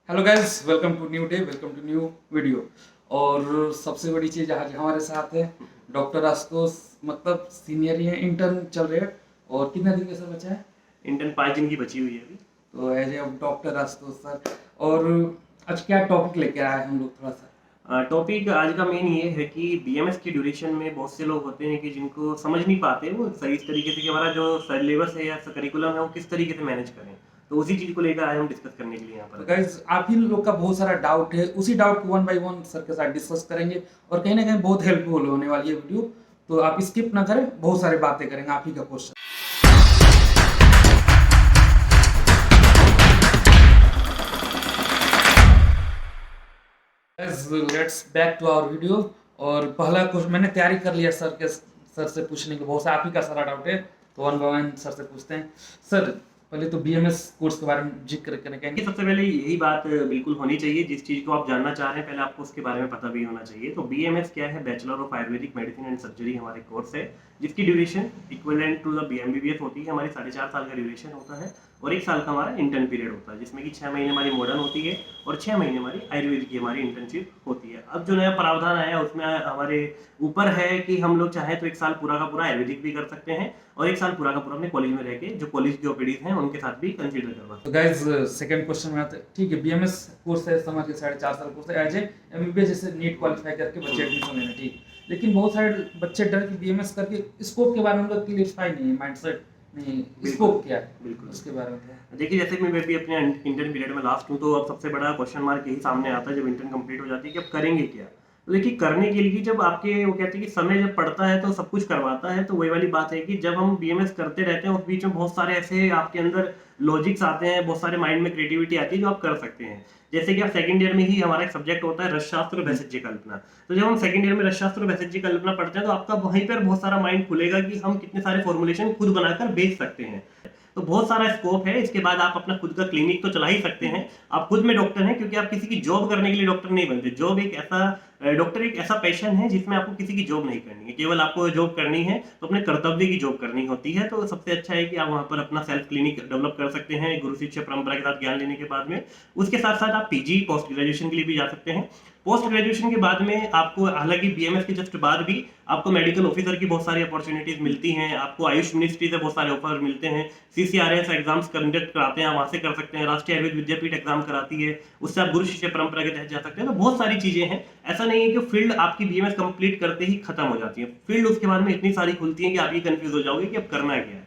Hello guys, welcome to new day, welcome to new video. और सबसे बड़ी चीज़ आज हमारे साथ है डॉक्टर आशुतोष, मतलब सीनियर ही है, इंटर्न चल रहे हैं। और कितने दिन कैसे बचा है? इंटर्न 5 दिन की बची हुई है अभी। तो as a doctor Ashutosh sir, और आज क्या टॉपिक लेके आए हम लोग थोड़ा सा? टॉपिक आज का मेन ये है कि बीएमएस की ड्यूरेशन में बहुत से लोग होते हैं कि जिनको समझ नहीं पाते वो सही इस तरीके से कि हमारा जो सिलेबस है या करिकुलम है वो किस तरीके से मैनेज करें। तो उसी चीज़ को लेकर आज हम डिस्कस करने के लिए यहाँ तो पर। गाइस, आप ही लोग का बहुत सारा डाउट है, उसी डाउट को वन बाय वन सर के साथ डिस्कस करेंगे और कहीं ना कहीं बहुत हेल्पफुल होने वाली है वीडियो। तो आप स्किप ना करें, बहुत सारी बातें करेंगे आप ही का question. Let's back to our video. और पहला क्वेश्चन मैंने तैयारी कर लिया सर से पूछने के, बहुत से आप ही का सारा डाउट है। तो वन बाय वन सर से पूछते हैं। सर, पहले तो बीएमएस कोर्स के बारे में जिक्र करने कि कहेंगे। सबसे पहले यही बात बिल्कुल होनी चाहिए, जिस चीज़ को आप जानना चाह रहे हैं पहले आपको उसके बारे में पता भी होना चाहिए। तो बीएमएस क्या है? Bachelor of Ayurvedic medicine and surgery हमारे कोर्स है, जिसकी ड्यूरेशन इक्विवेलेंट टू द बीएमबीबीएस होती है। हमारी 4.5 साल का ड्यूरेशन होता है और 1 साल का हमारा इंटर्न पीरियड होता है, जिसमें कि 6 महीने हमारी मॉडर्न होती है और 6 महीने हमारी आयुर्वेदिक की हमारी इंटर्नशिप होती है। अब जो नया प्रावधान आया उसमें हमारे ऊपर है कि हम लोग चाहें तो 1 साल पूरा का पूरा आयुर्वेदिक भी कर सकते हैं और 1 साल पूरा का पूरा अपने कॉलेज में रह के जो कॉलेज के ओपीडीज हैं उनके साथ भी कंसीडर करवा सकते तो गाइज, सेकंड क्वेश्चन में आते हैं। ठीक है, बीएमएस कोर्स है, समझ के 4.5 साल कोर्स है, एज ए एमबीबीएस जैसे नीट क्वालिफाई करके बच्चे एडमिशन लेना। ठीक, लेकिन बहुत सारे बच्चे डर के बीएमएस करके स्कोप के बारे में उनका क्लियरफाई नहीं है, माइंडसेट नहीं, स्कोप क्या है बिल्कुल उसके बारे में क्या? देखिए, जैसे कि मैं भी अपने इंटर्न पीरियड में लास्ट हूँ, तो अब सबसे बड़ा क्वेश्चन मार्क यही सामने आता है जब इंटर्न कंप्लीट हो जाती है कि अब करेंगे क्या। तो देखिए, करने के लिए जब आपके वो कहते हैं कि समय जब पड़ता है तो सब कुछ करवाता है, तो वही वाली बात है कि जब हम बीएमएस करते रहते हैं उस बीच में बहुत सारे ऐसे आपके अंदर लॉजिक्स आते हैं, बहुत सारे माइंड में क्रिएटिविटी आती है जो आप कर सकते हैं। जैसे कि आप सेकंड ईयर में ही हमारा एक सब्जेक्ट होता है रसशास्त्र और वैशिज्य कल्पना। तो जब हम सेकंड ईयर में रसशास्त्र और वैशिज्य कल्पना पढ़ते हैं तो आपका वहीं पर बहुत सारा माइंड खुलेगा कि हम कितने सारे फॉर्मुलेशन खुद बनाकर बेच सकते हैं। तो बहुत सारा स्कोप है। इसके बाद आप अपना खुद का क्लिनिक तो चला ही सकते हैं, आप खुद में डॉक्टर हैं, क्योंकि आप किसी की जॉब करने के लिए डॉक्टर नहीं बनते। जॉब एक ऐसा डॉक्टर एक ऐसा पैशन है जिसमें आपको किसी की जॉब नहीं करनी है, केवल आपको जॉब करनी है तो अपने कर्तव्य की जॉब करनी होती है। तो सबसे अच्छा है कि आप वहाँ पर अपना सेल्फ क्लिनिक डेवलप कर सकते हैं गुरु शिष्य परंपरा के साथ ज्ञान लेने के बाद में। उसके साथ साथ आप पीजी पोस्ट ग्रेजुएशन के लिए भी जा सकते हैं। पोस्ट ग्रेजुएशन के बाद में आपको, हालांकि बीएमएस के जस्ट बाद भी आपको मेडिकल ऑफिसर की बहुत सारी अपॉर्चुनिटीज मिलती हैं, आपको आयुष मिनिस्ट्री से बहुत सारे ऑफर मिलते हैं, सीसीआरएस एग्जाम्स कंडक्ट कराते हैं, आप वहां से कर सकते हैं, राष्ट्रीय आयुर्वेद विद्यापीठ एग्जाम कराती है, उससे आप गुरु शिष्य परंपरा के तहत जा सकते हैं। तो बहुत सारी चीजें हैं, ऐसा नहीं है कि फील्ड आपकी बीएमएस कंप्लीट करते ही खत्म हो जाती है। फील्ड उसके बाद में इतनी सारी खुलती है कि आप ये कंफ्यूज हो जाओगे कि अब करना क्या है।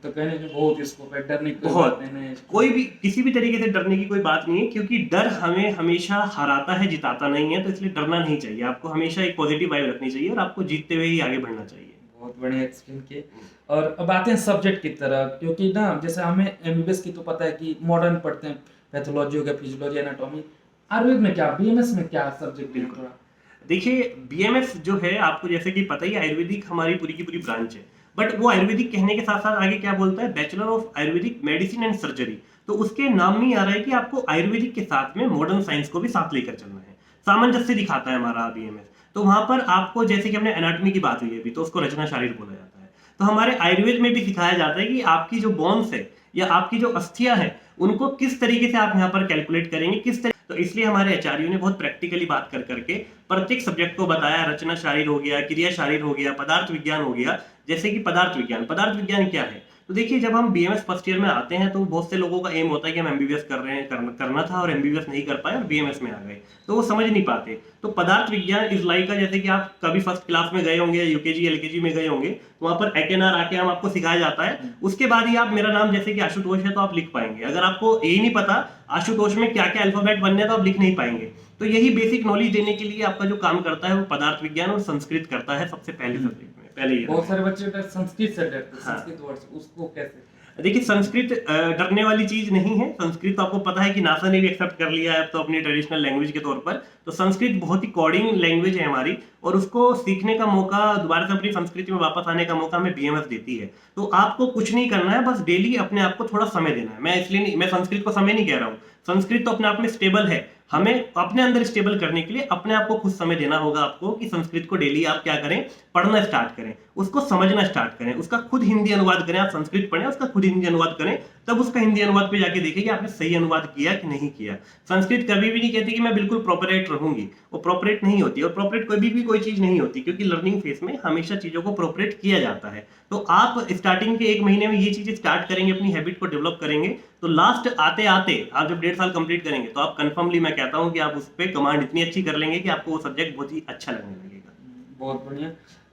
तो कहने में बहुत स्कोप है, डरने की कोई बहुत, बात नहीं है। कोई भी किसी भी तरीके से डरने की कोई बात नहीं है, क्योंकि डर हमें हमेशा हराता है, जिताता नहीं है। तो इसलिए डरना नहीं चाहिए, आपको हमेशा एक पॉजिटिव वाइब रखनी चाहिए और आपको जीतते हुए ही आगे बढ़ना चाहिए। बहुत बढ़िया एक्सप्लेन किए। और अब आते हैं सब्जेक्ट की तरफ, क्योंकि ना जैसे हमें एमबीबीएस की तो पता है कि मॉडर्न पढ़ते हैं, पैथोलॉजी हो गया, फिजियोलॉजी, एनाटॉमी। आयुर्वेद में क्या, बीएमएस में क्या सब्जेक्ट है थोड़ा? देखिए, बीएमएस जो है आपको जैसे कि पता ही, आयुर्वेदिक हमारी पूरी की पूरी ब्रांच है, बट वो आयुर्वेदिक कहने के साथ साथ आगे क्या बोलता है? Bachelor of Ayurvedic medicine and surgery. तो उसके नाम में ही आ रहा है कि आपको आयुर्वेदिक के साथ में मॉडर्न साइंस को भी साथ लेकर चलना है, सामंजस्य दिखाता है हमारा बीएमएस। तो वहां पर आपको, जैसे कि हमने एनाटॉमी की बात हुई है अभी, तो उसको रचना शारीर बोला जाता है। तो हमारे आयुर्वेद में भी सिखाया जाता है कि आपकी जो बोन्स है या आपकी जो अस्थियां हैं उनको किस तरीके से आप यहाँ पर कैलकुलेट करेंगे, किस तरीके। तो इसलिए हमारे आचार्यों ने बहुत प्रैक्टिकली बात कर करके प्रत्येक सब्जेक्ट को बताया। रचना शारीर हो गया, क्रिया शारीर हो गया, पदार्थ विज्ञान हो गया। जैसे कि पदार्थ विज्ञान क्या है? तो देखिए, जब हम बीएमएस फर्स्ट ईयर में आते हैं तो बहुत से लोगों का एम होता है कि हम एमबीबीएस कर रहे हैं, करना था और एमबीबीएस नहीं कर पाए और बीएमएस में आ गए, तो वो समझ नहीं पाते। तो पदार्थ विज्ञान इज लाइक, जैसे कि आप कभी फर्स्ट क्लास में गए होंगे, यूकेजी एलकेजी में गए होंगे, तो वहां पर एकेनार आके हम आपको सिखाया जाता है। उसके बाद ही आप, मेरा नाम जैसे कि आशुतोष है तो आप लिख पाएंगे। अगर आपको यही नहीं पता आशुतोष में क्या क्या अल्फाबेट बनने हैं तो आप लिख नहीं पाएंगे। तो यही बेसिक नॉलेज देने के लिए आपका जो काम करता है वो पदार्थ विज्ञान और संस्कृत करता है सबसे पहले सब्जेक्ट में, पहले बहुत सारे बच्चे संस्कृत से डरते हैं, हाँ। संस्कृत वर्ड से, उसको कैसे? देखिए, संस्कृत डरने वाली चीज नहीं है। संस्कृत तो आपको पता है कि नासा ने भी एक्सेप्ट कर लिया है अब तो अपनी ट्रेडिशनल लैंग्वेज के तौर पर। तो संस्कृत बहुत ही कोडिंग लैंग्वेज है हमारी, और उसको सीखने का मौका, दोबारा से अपनी संस्कृति में वापस आने का मौका हमें बीएमएस देती है। तो आपको कुछ नहीं करना है, बस डेली अपने आप को थोड़ा समय देना है। मैं इसलिए नहीं, मैं संस्कृत को समय नहीं कह रहा हूँ, संस्कृत तो अपने आप में स्टेबल है। हमें अपने अंदर स्टेबल करने के लिए अपने आप को कुछ समय देना होगा आपको, कि संस्कृत को डेली आप क्या करें, पढ़ना स्टार्ट करें। उसको समझना स्टार्ट करें, उसका खुद हिंदी अनुवाद करें। आप संस्कृत पढ़ें, उसका खुद हिंदी अनुवाद करें, तब उसका हिंदी अनुवाद पे जाके देखिए कि आपने सही अनुवाद किया कि नहीं किया। संस्कृत कभी भी नहीं कहती कि मैं बिल्कुल प्रॉपरेट रहूंगी, वो प्रॉपरेट नहीं होती, और प्रॉपरेट कभी भी कोई चीज नहीं होती, क्योंकि लर्निंग फेज में हमेशा चीजों को प्रॉपरेट किया जाता है। तो आप स्टार्टिंग के 1 महीने में ये चीजें स्टार्ट करेंगे, अपनी हैबिट को डेवलप करेंगे, तो लास्ट आते आते आप जब 1.5 साल कंप्लीट करेंगे तो आप कंफर्मली मैं कहता हूँ कि आप उस पर कमांड इतनी अच्छी कर लेंगे कि आपको वो सब्जेक्ट बहुत ही अच्छा लगने लगेगा। बहुत बढ़िया।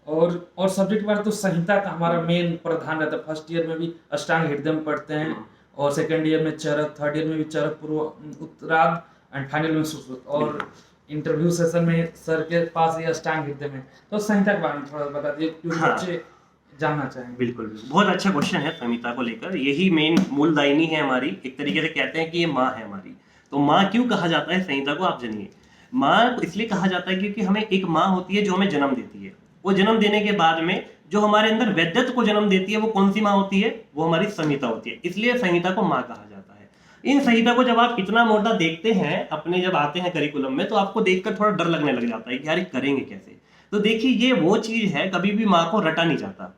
और सब्जेक्ट के बारे में तो संहिता का हमारा मेन प्रधान रहता है। फर्स्ट ईयर में भी अष्टांग हृदय पढ़ते हैं, और सेकंड ईयर में चरक, थर्ड ईयर में भी चरक, पूर्व, उत्तरार्ध, एंड फाइनल में सुश्रुत, और इंटरव्यू सेशन में सर के पास ये अष्टांग हृदय में। तो संहिता के बारे में थोड़ा बता दिए, क्योंकि हाँ। बच्चे जानना चाहेंगे। बिल्कुल बिल्कुल, बहुत अच्छा क्वेश्चन है संहिता को लेकर। यही मेन मूलदायिनी है हमारी, एक तरीके से कहते हैं कि ये माँ है हमारी। तो माँ क्यों कहा जाता है संहिता को, आप जानिए। माँ इसलिए कहा जाता है क्योंकि हमें एक माँ होती है जो हमें जन्म देती है। वो जन्म देने के बाद में जो हमारे अंदर वैद्यत्व को जन्म देती है, वो कौन सी माँ होती है, वो हमारी संहिता होती है। इसलिए संहिता को माँ कहा जाता है। इन संहिता को जब आप इतना मोटा देखते हैं अपने, जब आते हैं करिकुलम में, तो आपको देखकर थोड़ा डर लगने लग जाता है कि यार ये करेंगे कैसे। तो देखिए, ये वो चीज है, कभी भी माँ को रटा नहीं जाता,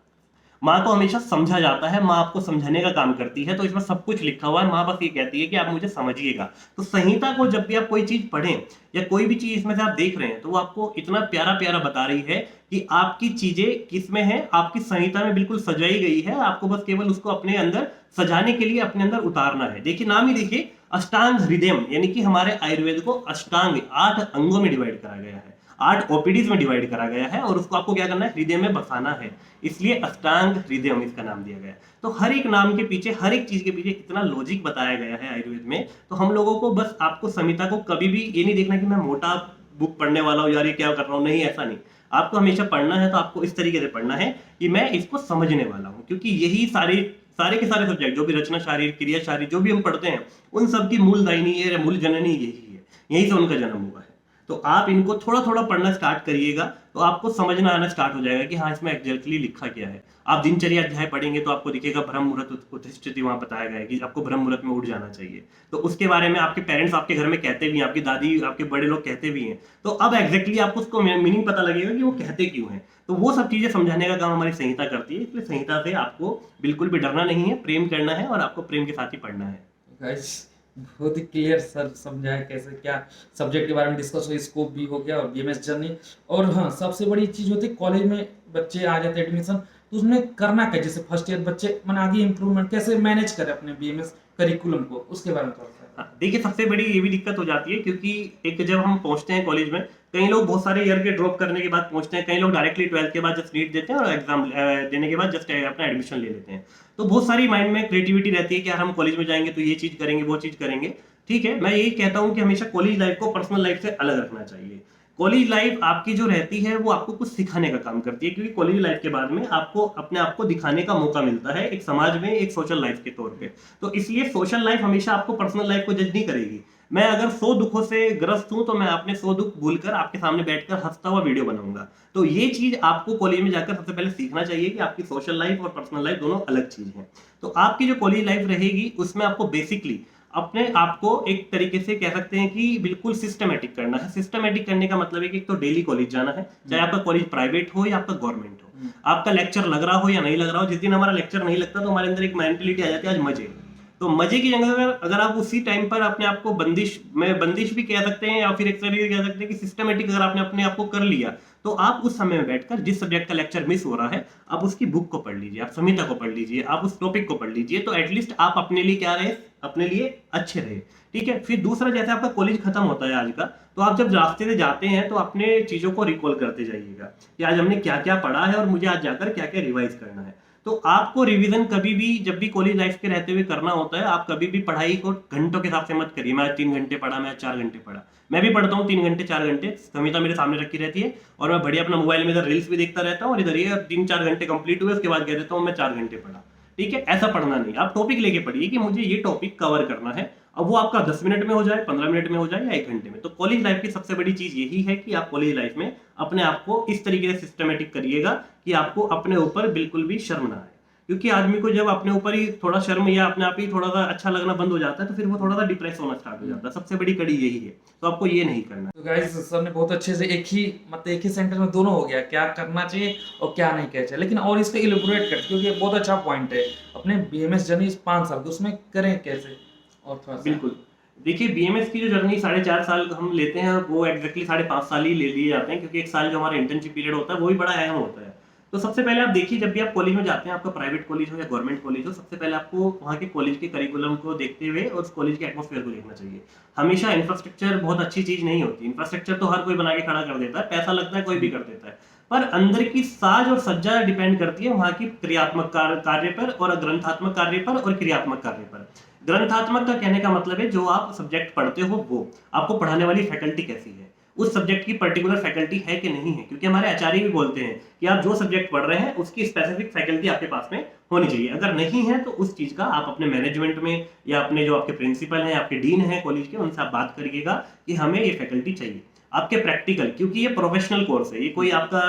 माँ को हमेशा समझा जाता है। माँ आपको समझाने का काम करती है, तो इसमें सब कुछ लिखा हुआ है। माँ बस ये कहती है कि आप मुझे समझिएगा। तो संहिता को जब भी आप कोई चीज पढ़ें या कोई भी चीज इसमें से आप देख रहे हैं, तो वो आपको इतना प्यारा प्यारा बता रही है कि आपकी चीजें किस में है, आपकी संहिता में बिल्कुल सजाई गई है। आपको बस केवल उसको अपने अंदर सजाने के लिए अपने अंदर उतारना है। देखिए, नाम ही देखिए, अष्टांग हृदयम, यानी कि हमारे आयुर्वेद को अष्टांग 8 अंगों में डिवाइड करा गया है, 8 ओपीडीज में डिवाइड करा गया है, और उसको आपको क्या करना है, हृदय में बसाना है। इसलिए अष्टांग हृदयम इसका नाम दिया गया है। तो हर एक नाम के पीछे, हर एक चीज के पीछे इतना लॉजिक बताया गया है आयुर्वेद में। तो हम लोगों को बस, आपको संहिता को कभी भी ये नहीं देखना कि मैं मोटा बुक पढ़ने वाला हूँ, यार ये क्या कर रहा हूँ, नहीं, ऐसा नहीं। आपको हमेशा पढ़ना है तो आपको इस तरीके से पढ़ना है कि मैं इसको समझने वाला हूँ, क्योंकि यही सारे के सारे सब्जेक्ट, जो भी रचना शारीर, क्रिया शारीर, जो भी हम पढ़ते हैं, उन सब की मूलदायिनी है, मूल जननी यही है, यहीं से उनका जन्म हुआ है। तो आप इनको थोड़ा थोड़ा पढ़ना स्टार्ट करिएगा, तो आपको समझना आना स्टार्ट हो जाएगा कि हाँ, इसमें एग्जैक्टली लिखा क्या है। आप दिनचर्या अध्याय पढ़ेंगे तो आपको दिखेगा ब्रह्म मुहूर्त उत्तिष्ठति, वहां बताया गया है कि आपको ब्रह्म मुहूर्त में उठ जाना चाहिए। तो उसके बारे में आपके पेरेंट्स आपके घर में कहते भी हैं, आपकी दादी, आपके बड़े लोग कहते भी हैं। तो अब एग्जैक्टली आपको उसको मीनिंग पता लगेगा कि वो कहते क्यों हैं। तो वो सब चीजें समझाने का काम हमारी संहिता करती है। इसलिए संहिता से आपको बिल्कुल भी डरना नहीं है, प्रेम करना है, और आपको प्रेम के साथ ही पढ़ना है। गाइस, बहुत ही क्लियर सर समझाया कैसे क्या सब्जेक्ट के बारे में डिस्कस हुई, स्कोप भी हो गया, और बीएमएस जर्नी। और हाँ, सबसे बड़ी चीज होती है, कॉलेज में बच्चे आ जाते हैं एडमिशन, तो उसमें करना क्या, जैसे फर्स्ट ईयर बच्चे मन आगे इम्प्रूवमेंट कैसे मैनेज करें अपने बीएमएस करिकुलम को, उसके बारे में थोड़ा सा। देखिए, सबसे बड़ी ये भी दिक्कत हो जाती है, क्योंकि एक जब हम पहुंचते हैं कॉलेज में, कई लोग बहुत सारे ईयर के ड्रॉप करने के बाद पहुंचते हैं, कई लोग डायरेक्टली 12th के बाद जस्ट नीट देते हैं और एग्जाम देने के बाद जस्ट अपना एडमिशन ले लेते हैं। तो बहुत सारी माइंड में क्रिएटिविटी रहती है कि यार हम कॉलेज में जाएंगे तो ये चीज करेंगे, वो चीज करेंगे। ठीक है, मैं यही कहता हूँ कि हमेशा कॉलेज लाइफ को पर्सनल लाइफ से अलग रखना चाहिए। कॉलेज लाइफ आपकी जो रहती है, वो आपको कुछ सिखाने का काम करती है, क्योंकि कॉलेज लाइफ के बाद में आपको अपने आप को दिखाने का मौका मिलता है एक समाज में, एक सोशल लाइफ के तौर पे। तो इसलिए सोशल लाइफ हमेशा आपको पर्सनल लाइफ को जज नहीं करेगी। मैं अगर 100 दुखों से ग्रस्त हूं, तो मैं अपने 100 दुख भूलकर आपके सामने बैठकर हंसता हुआ वीडियो बनाऊंगा। तो ये चीज आपको कॉलेज में जाकर सबसे पहले सीखना चाहिए कि आपकी सोशल लाइफ और पर्सनल लाइफ दोनों अलग चीज है। तो आपकी जो कॉलेज लाइफ रहेगी, उसमें आपको बेसिकली अपने आप को एक तरीके से कह सकते हैं कि बिल्कुल सिस्टमेटिक करना है। सिस्टमेटिक करने का मतलब है कि एक तो डेली कॉलेज जाना है, चाहे आपका कॉलेज प्राइवेट हो या आपका गवर्नमेंट हो। आपका लेक्चर लग रहा हो या नहीं लग रहा हो, जिस दिन हमारा लेक्चर नहीं लगता तो हमारे अंदर एक मेंटलिटी आ जाती है आज मजे। तो मजे की जगह अगर आप उसी टाइम पर अपने आप को बंदिश भी कह सकते हैं, या फिर एक तरीके से कह सकते हैं कि सिस्टमेटिक अगर आपने अपने आप को कर लिया, तो आप उस समय में बैठकर जिस सब्जेक्ट का लेक्चर मिस हो रहा है, आप उसकी बुक को पढ़ लीजिए, आप संहिता को पढ़ लीजिए, आप उस टॉपिक को पढ़ लीजिए। तो एटलीस्ट आप अपने लिए क्या रहे, अपने लिए अच्छे रहे। ठीक है, फिर दूसरा, जैसे आपका कॉलेज खत्म होता है आज का, तो आप जब रास्ते से जाते हैं तो अपने चीजों को रिकॉल करते जाइएगा कि आज हमने क्या क्या पढ़ा है और मुझे आज जाकर क्या क्या रिवाइज करना है। तो आपको रिवीजन कभी भी, जब भी कॉलेज लाइफ के रहते हुए करना होता है, आप कभी भी पढ़ाई को घंटों के हिसाब से मत करिए। मैं 3 घंटे पढ़ा, मैं 4 घंटे पढ़ा। मैं भी पढ़ता हूँ 3 घंटे 4 घंटे, संहिता मेरे सामने रखी रहती है, और मैं बढ़िया अपना मोबाइल में इधर रील्स भी देखता रहता हूँ, और इधर ये 3-4 घंटे कंप्लीट हुए, उसके बाद कह देता हूँ मैं 4 घंटे पढ़ा। ठीक है, ऐसा पढ़ना नहीं। आप टॉपिक लेके पढ़िए कि मुझे ये टॉपिक कवर करना है। अब वो आपका 10 मिनट में हो जाए, 15 मिनट में हो जाए, या 1 घंटे में। तो कॉलेज लाइफ की सबसे बड़ी चीज यही है कि आप कॉलेज लाइफ में अपने आप को इस तरीके से सिस्टमेटिक करिएगा कि आपको अपने ऊपर बिल्कुल भी शर्म ना आए। क्योंकि आदमी को जब अपने ऊपर ही थोड़ा शर्म या अपने आप ही थोड़ा सा अच्छा लगना बंद हो जाता है तो फिर वो थोड़ा सा डिप्रेस होना स्टार्ट हो जाता है। सबसे बड़ी कड़ी यही है, तो आपको ये नहीं करना। तो गाइस सर ने बहुत अच्छे से एक ही सेंटेंस में दोनों हो गया, क्या करना चाहिए और क्या नहीं करना चाहिए, लेकिन और इसको इलेबोरेट कर, क्योंकि ये बहुत अच्छा पॉइंट है। अपने बीएमएस जर्नी 5 साल की, उसमें करें कैसे और थोड़ा सा। बिल्कुल, देखिए बीएमएस की जो जर्नी 4.5 साल हम लेते हैं वो एग्जैक्टली 5.5 साल ही ले लिए जाते हैं, क्योंकि एक साल जो हमारा इंटर्नशिप पीरियड होता है वो भी बड़ा अहम होता है। तो सबसे पहले आप देखिए, जब भी आप कॉलेज में जाते हैं, आपका प्राइवेट कॉलेज हो या गवर्नमेंट कॉलेज हो, सबसे पहले आपको वहाँ के कॉलेज के करिकुलम को देखते हुए और उस कॉलेज के एटमॉस्फेयर को देखना चाहिए। हमेशा इंफ्रास्ट्रक्चर बहुत अच्छी चीज नहीं होती। इंफ्रास्ट्रक्चर तो हर कोई बना के खड़ा कर देता है, पैसा लगता है कोई भी कर देता है, पर अंदर की साज और सज्जा डिपेंड करती है वहाँ की क्रियात्मक कार्य पर और ग्रंथात्मक कार्य पर और क्रियात्मक कार्य पर। ग्रंथात्मक का कहने का मतलब है जो आप सब्जेक्ट पढ़ते हो वो आपको पढ़ाने वाली फैकल्टी कैसी है, उस सब्जेक्ट की पर्टिकुलर फैकल्टी है कि नहीं है, क्योंकि हमारे आचार्य भी बोलते हैं कि आप जो सब्जेक्ट पढ़ रहे हैं उसकी स्पेसिफिक फैकल्टी आपके पास में होनी चाहिए। अगर नहीं है तो उस चीज का आप अपने मैनेजमेंट में या अपने जो आपके प्रिंसिपल हैं, आपके डीन हैं कॉलेज के, उनसे आप बात करिएगा कि हमें ये फैकल्टी चाहिए। आपके प्रैक्टिकल, क्योंकि ये प्रोफेशनल कोर्स है, ये कोई आपका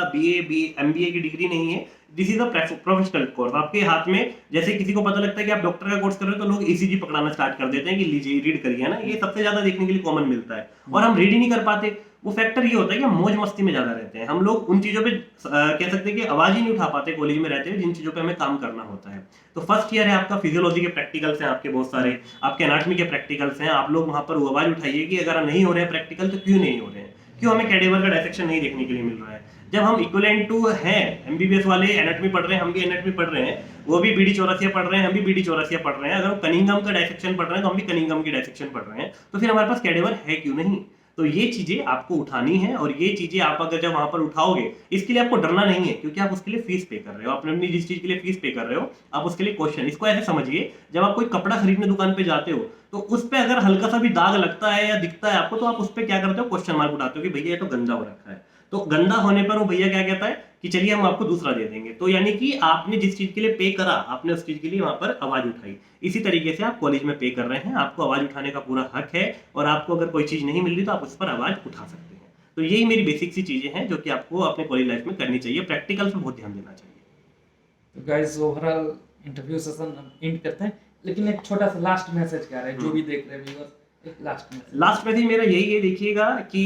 एमबीए की डिग्री नहीं है, this is a professional course. आपके हाथ में जैसे किसी को पता लगता है कि आप डॉक्टर का कोर्स कर रहे हो तो लोग ईसीजी पकड़ाना स्टार्ट कर देते हैं कि लीजिए रीड करिए ना, ये सबसे ज्यादा देखने के लिए कॉमन मिलता है, और हम रीड ही नहीं कर पाते। वो फैक्टर ये होता है कि हम मौज मस्ती में ज्यादा रहते हैं, हम लोग उन चीजों पे कह सकते हैं कि आवाज ही नहीं उठा पाते कॉलेज में रहते हुए, जिन चीजों पे हमें काम करना होता है। तो फर्स्ट ईयर है आपका, फिजियोलॉजी के प्रैक्टिकल्स हैं आपके बहुत सारे, आपके एनाटॉमी के प्रैक्टिकल्स हैं, आप लोग वहां पर आवाज उठाइए कि अगर नहीं हो रहे हैं प्रैक्टिकल तो क्यों नहीं हो रहे हैं, क्यों हमें कैडेवर का डायसेक्शन नहीं देखने के लिए मिल रहा है। जब हम इक्विवेलेंट टू हैं, एमबीबीएस वाले एनाटॉमी पढ़ रहे हैं, हम भी एनाटॉमी पढ़ रहे हैं, वो भी बीडी चौरसिया पढ़ रहे हैं, हम भी बीडी चौरसिया पढ़ रहे हैं, अगर हम कनिंघम का डायसेक्शन पढ़ रहे हैं तो हम भी कनिंघम की डायसेक्शन पढ़ रहे हैं, तो फिर हमारे पास कैडेवर है क्यों नहीं। तो ये चीजें आपको उठानी है, और ये चीजें आप अगर जब वहां पर उठाओगे, इसके लिए आपको डरना नहीं है, क्योंकि आप उसके लिए फीस पे कर रहे हो, आपने अपनी जिस चीज के लिए फीस पे कर रहे हो आप उसके लिए क्वेश्चन, इसको ऐसे समझिए, जब आप कोई कपड़ा खरीदने दुकान पे जाते हो तो उस पे अगर हल्का सा भी दाग लगता है या दिखता है आपको, तो आप उस पे क्या करते हो, क्वेश्चन मार्क उठाते हो कि भैया ये तो गंदा हो रखा है। तो गंदा होने पर वो भैया क्या कहता है कि चलिए हम आपको दूसरा दे देंगे। तो यानी कि आपने जिस चीज के लिए पे करा, आपने उस चीज के लिए वहां पर आवाज उठाई। इसी तरीके से आप कॉलेज में पे कर रहे हैं, आपको आवाज उठाने का पूरा हक है, और आपको अगर कोई चीज नहीं मिल रही तो आप उस पर आवाज उठा सकते हैं। तो यही मेरी बेसिक सी चीजें हैं जो कि आपको अपने कॉलेज लाइफ में करनी चाहिए। प्रैक्टिकल पे बहुत ध्यान देना चाहिए। तो guys overall interview session and करते हैं, लेकिन एक छोटा सा लास्ट मैसेज क्या है जो भी देख रहे हैं व्यूअर्स, एक लास्ट मैसेज मेरा यही है, देखिएगा कि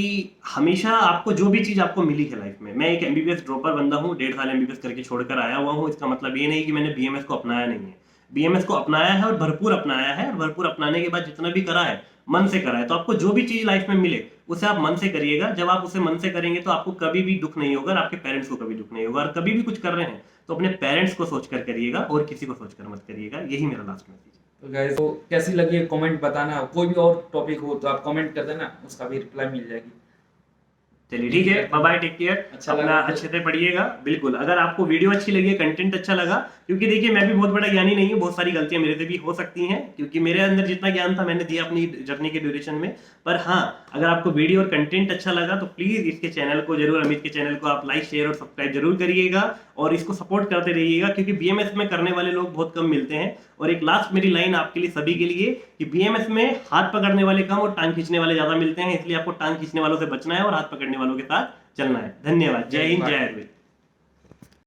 हमेशा आपको जो भी चीज आपको मिली है लाइफ में, मैं एक एमबीबीएस ड्रॉपर बंदा हूँ, 1.5 साल एमबीबीएस करके छोड़कर आया हुआ हूँ, इसका मतलब ये नहीं कि मैंने बीएमएस को अपनाया नहीं है। बीएमएस को अपनाया है और भरपूर अपनाया है, और भरपूर अपनाने के बाद जितना भी करा है मन से करा है। तो आपको जो भी चीज लाइफ में मिले उसे आप मन से करिएगा। जब आप उसे मन से करेंगे तो आपको कभी भी दुख नहीं होगा, और आपके पेरेंट्स को कभी दुख नहीं होगा। और कभी भी कुछ कर रहे हैं तो अपने पेरेंट्स को सोचकर करिएगा, और किसी को सोचकर मत करिएगा। यही मेरा लास्ट मैसेज है। तो गाइस तो कैसी लगी है कमेंट बताना, कोई भी और टॉपिक हो तो आप कमेंट कर देना, उसका भी रिप्लाई मिल जाएगी। चलिए ठीक है, बाय बाय, टेक केयर, अच्छा अपना लगा अच्छे से पढ़िएगा। बिल्कुल, अगर आपको वीडियो अच्छी लगी, कंटेंट अच्छा लगा, क्योंकि देखिए मैं भी बहुत बड़ा ज्ञानी नहीं हूँ, बहुत सारी गलतियां मेरे से भी हो सकती हैं, क्योंकि मेरे अंदर जितना ज्ञान था मैंने दिया अपनी जर्नी के ड्यूरेशन में। पर हाँ, अगर आपको वीडियो और कंटेंट अच्छा लगा तो प्लीज इसके चैनल को जरूर, अमित के चैनल को आप लाइक, शेयर और सब्सक्राइब जरूर करिएगा, और इसको सपोर्ट करते रहिएगा, क्योंकि बीएमएस में करने वाले लोग बहुत कम मिलते हैं। और एक लास्ट मेरी लाइन आपके लिए, सभी के लिए, कि बीएमएस में हाथ पकड़ने वाले कम और टांग खींचने वाले ज्यादा मिलते हैं, इसलिए आपको टांग खींचने वालों से बचना है और हाथ पकड़ने वालों के साथ चलना है। धन्यवाद। जय हिंद, जय आयुर्वेद।